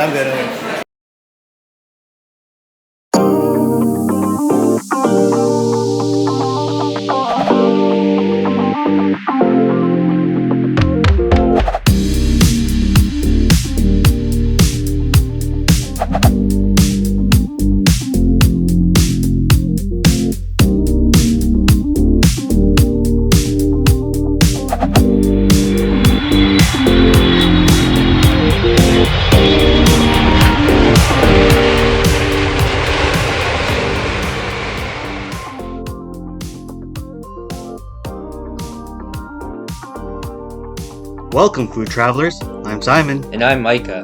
I'm good. Welcome, food travelers. I'm Simon. And I'm Micah.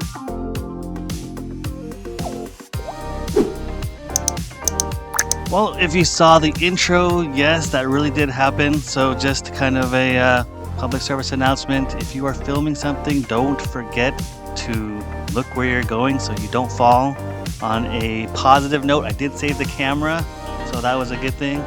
Well, if you saw the intro, yes, that really did happen. So just kind of a public service announcement. If you are filming something, don't forget to look where you're going so you don't fall. On a positive note, I did save the camera, so that was a good thing.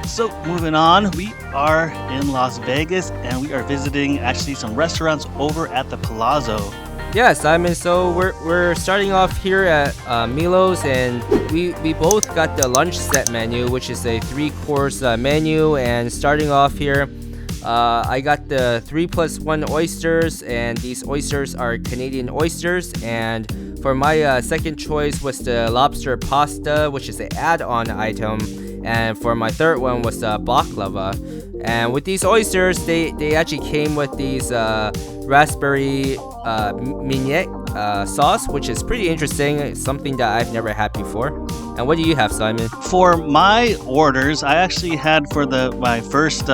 So moving on, we are in Las Vegas and we are visiting actually some restaurants over at the Palazzo. Yeah, Simon, so we're starting off here at Milos, and we both got the lunch set menu, which is a 3-course menu. And starting off here, I got the 3+1 oysters, and these oysters are Canadian oysters. And for my second choice was the lobster pasta, which is an add-on item. And for my third one was baklava. And with these oysters, they actually came with these raspberry Vinaigrette sauce, which is pretty interesting. It's something that I've never had before. And what do you have, Simon? For my orders, I actually had for my first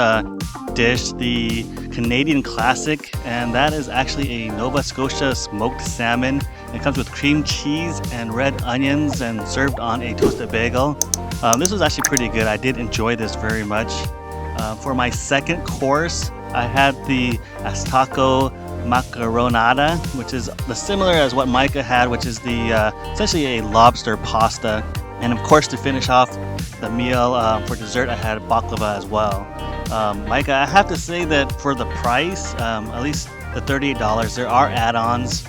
dish the Canadian classic, and that is actually a Nova Scotia smoked salmon. It comes with cream cheese and red onions and served on a toasted bagel. This was actually pretty good. I did enjoy this very much. For my second course, I had the Estiatorio Macaronada, which is similar as what Micah had, which is the essentially a lobster pasta. And of course, to finish off the meal for dessert, I had baklava as well. Micah, I have to say that for the price, at least the $38, there are add-ons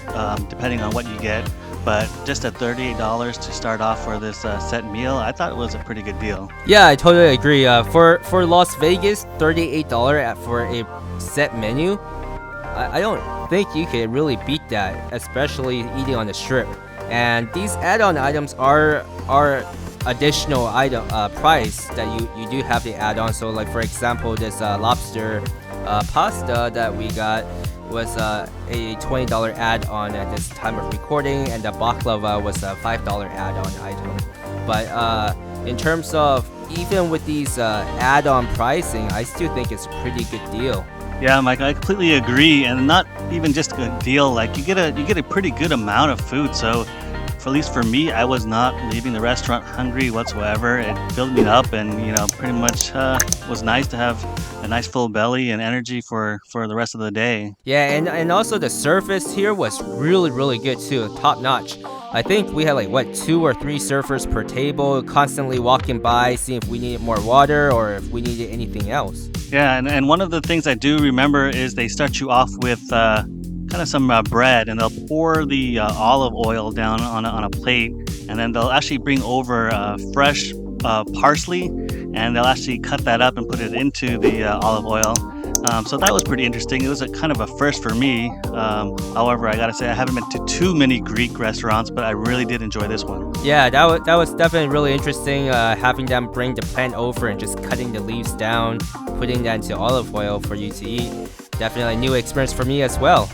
depending on what you get. But just at $38 to start off for this set meal, I thought it was a pretty good deal. Yeah, I totally agree. For Las Vegas, $38 for a set menu, I don't think you can really beat that, especially eating on the strip. And these add-on items are additional item price that you do have the add-on. So like for example, this lobster pasta that we got was a $20 add-on at this time of recording, and the baklava was a $5 add-on item. But in terms of even with these add-on pricing, I still think it's a pretty good deal. Yeah, Mike, I completely agree, and not even just a good deal. Like you get a pretty good amount of food. So, at least for me, I was not leaving the restaurant hungry whatsoever. It filled me up, and pretty much was nice to have a nice full belly and energy for the rest of the day. Yeah, and also the service here was really good too, top notch. I think we had 2 or 3 surfers per table, constantly walking by, seeing if we needed more water or if we needed anything else. Yeah, and one of the things I do remember is they start you off with kind of some bread, and they'll pour the olive oil down on a plate, and then they'll actually bring over fresh parsley, and they'll actually cut that up and put it into the olive oil. So that was pretty interesting. It was a kind of a first for me. However, I gotta say I haven't been to too many Greek restaurants, but I really did enjoy this one. Yeah, that was definitely really interesting. Having them bring the plant over and just cutting the leaves down, putting that into olive oil for you to eat. Definitely a new experience for me as well.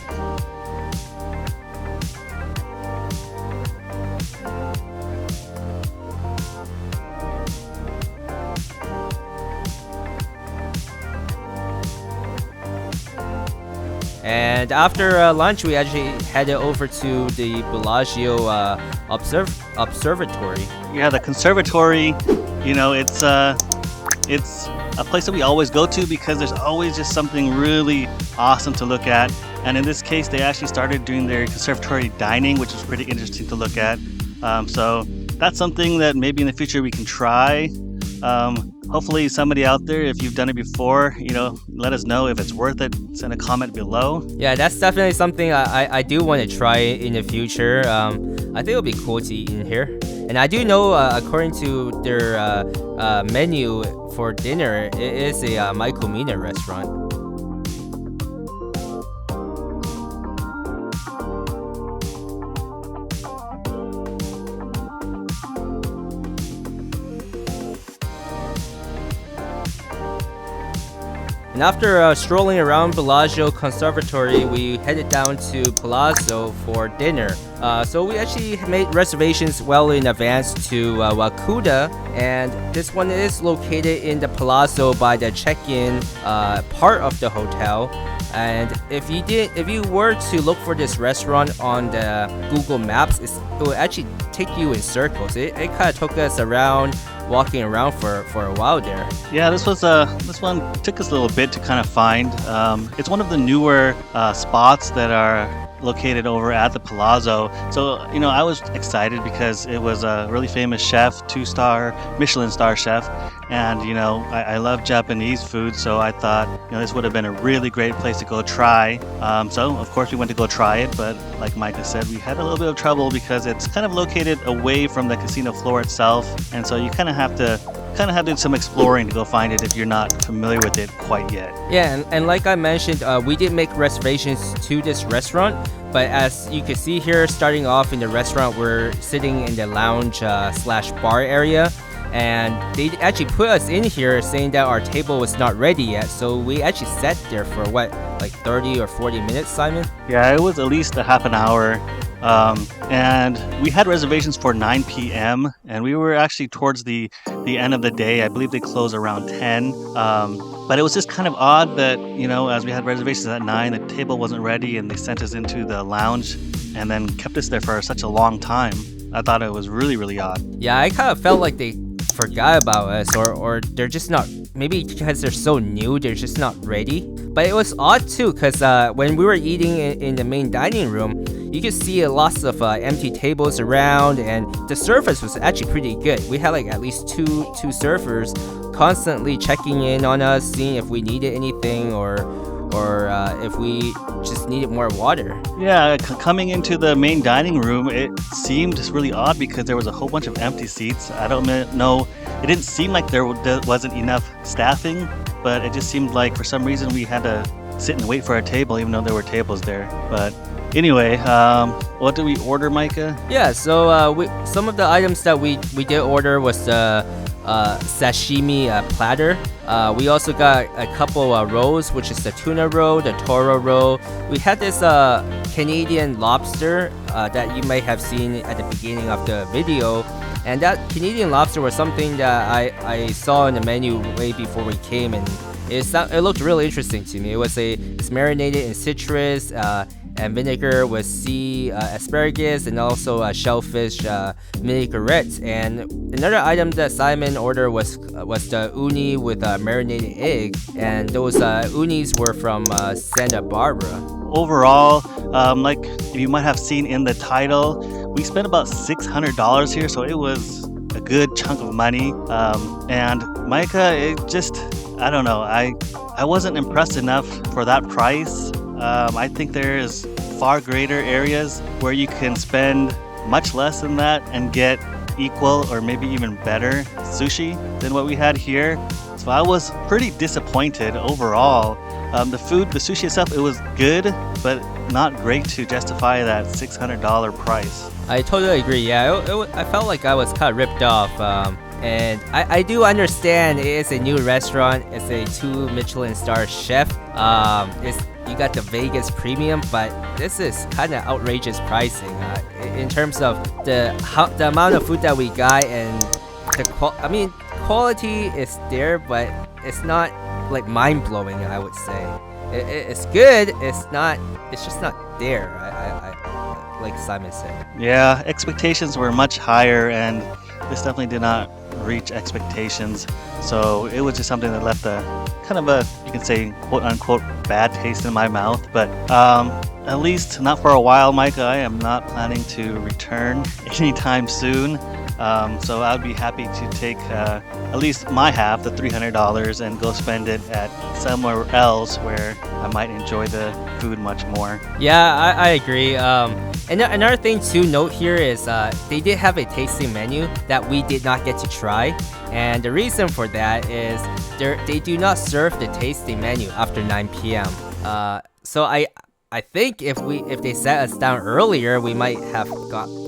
And after lunch, we actually headed over to the Bellagio Observatory. Yeah, the conservatory, it's a place that we always go to because there's always just something really awesome to look at. And in this case, they actually started doing their conservatory dining, which is pretty interesting to look at. So that's something that maybe in the future we can try. hopefully somebody out there, if you've done it before, let us know if it's worth it. Send a comment below. Yeah, that's definitely something I do want to try in the future. I think it'll be cool to eat in here. And I do know, according to their menu for dinner, it is a Michelin restaurant. And after strolling around Bellagio Conservatory, we headed down to Palazzo for dinner. So we actually made reservations well in advance to Wakuda, and this one is located in the Palazzo by the check-in part of the hotel. And if you were to look for this restaurant on the Google Maps, it will actually take you in circles. It kind of took us around, walking around for a while there. Yeah, this one took us a little bit to kind of find. It's one of the newer spots that are located over at the Palazzo. So, I was excited because it was a really famous chef, 2-star Michelin star chef. And, I love Japanese food, so I thought, this would have been a really great place to go try. So, of course, we went to go try it, but like Micah said, we had a little bit of trouble because it's kind of located away from the casino floor itself. And so you kind of have to do some exploring to go find it if you're not familiar with it quite yet. Yeah, and like I mentioned, we did make reservations to this restaurant, but as you can see here, starting off in the restaurant, we're sitting in the lounge slash bar area, and they actually put us in here saying that our table was not ready yet, so we actually sat there for like 30 or 40 minutes, Simon? Yeah, it was at least a half an hour. And we had reservations for 9 p.m. and we were actually towards the end of the day. I believe they close around 10. But it was just kind of odd that, as we had reservations at 9, the table wasn't ready and they sent us into the lounge and then kept us there for such a long time. I thought it was really, really odd. Yeah, I kind of felt like they forgot about us, or they're just not, maybe because they're so new, they're just not ready. But it was odd too, because when we were eating in the main dining room, you could see lots of empty tables around, and the service was actually pretty good. We had at least two servers constantly checking in on us, seeing if we needed anything or if we just needed more water. Yeah, coming into the main dining room, it seemed really odd because there was a whole bunch of empty seats. I don't know, it didn't seem like there wasn't enough staffing, but it just seemed like for some reason we had to sit and wait for a table even though there were tables there. But anyway, what did we order, Micah? Yeah, so some of the items that we did order was the sashimi platter. We also got a couple rolls, which is the tuna roll, the toro roll. We had this Canadian lobster that you may have seen at the beginning of the video. And that Canadian lobster was something that I saw in the menu way before we came, and it looked really interesting to me. It's marinated in citrus and vinegar with sea asparagus and also shellfish vinaigrette. And another item that Simon ordered was the uni with marinated egg, and those unis were from Santa Barbara. Overall, like you might have seen in the title, we spent about $600 here, so it was a good chunk of money. And Micah, I don't know, I wasn't impressed enough for that price. I think there is far greater areas where you can spend much less than that and get equal or maybe even better sushi than what we had here. So I was pretty disappointed overall. The sushi itself, it was good, but not great to justify that $600 price. I totally agree. Yeah, I felt like I was kind of ripped off. And I do understand it is a new restaurant. It's a 2 Michelin star chef. You got the Vegas premium, but this is kind of outrageous pricing in terms of the amount of food that we got, and quality is there, but it's not like mind-blowing, I would say. It's good. It's just not there. I like Simon said. Yeah, expectations were much higher, and this definitely did not reach expectations. So it was just something that left a kind of a, you can say, quote unquote, bad taste in my mouth. But at least not for a while, Micah. I am not planning to return anytime soon. So I would be happy to take at least my half, the $300, and go spend it at somewhere else where I might enjoy the food much more. Yeah, I agree. And another thing to note here is they did have a tasting menu that we did not get to try. And the reason for that is they do not serve the tasting menu after 9 p.m. So I think if they sat us down earlier, we might have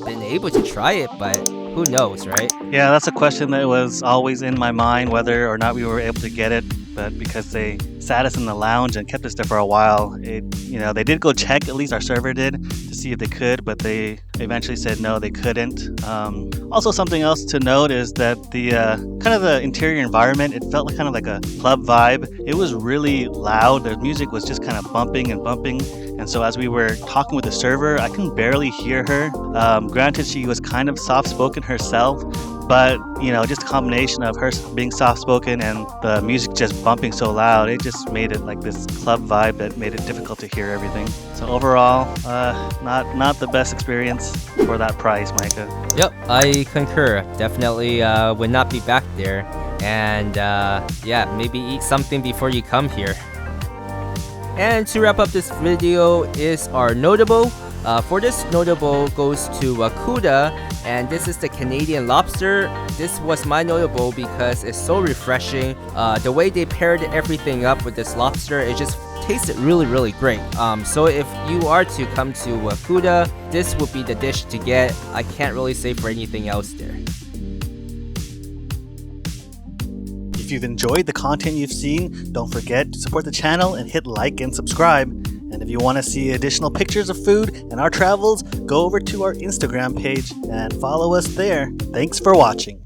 been able to try it, but who knows, right? Yeah, that's a question that was always in my mind, whether or not we were able to get it. But because they sat us in the lounge and kept us there for a while, they did go check, at least our server did, to see if they could, but they eventually said no, they couldn't. Also, something else to note is that the kind of the interior environment, it felt kind of like a club vibe. It was really loud. The music was just kind of bumping and bumping. And so as we were talking with the server, I can barely hear her. Granted, she was kind of soft-spoken herself, but just a combination of her being soft-spoken and the music just bumping so loud, it just made it like this club vibe that made it difficult to hear everything. So overall, not the best experience for that price, Micah. Yep, I concur. Definitely would not be back there. And yeah, maybe eat something before you come here. And to wrap up this video is our notable. For this notable goes to Wakuda, and this is the Canadian lobster. This was my notable because it's so refreshing. The way they paired everything up with this lobster, it just tasted really great. So if you are to come to Wakuda, this would be the dish to get. I can't really say for anything else there. If you've enjoyed the content you've seen, don't forget to support the channel and hit like and subscribe. And if you want to see additional pictures of food and our travels, go over to our Instagram page and follow us there. Thanks for watching.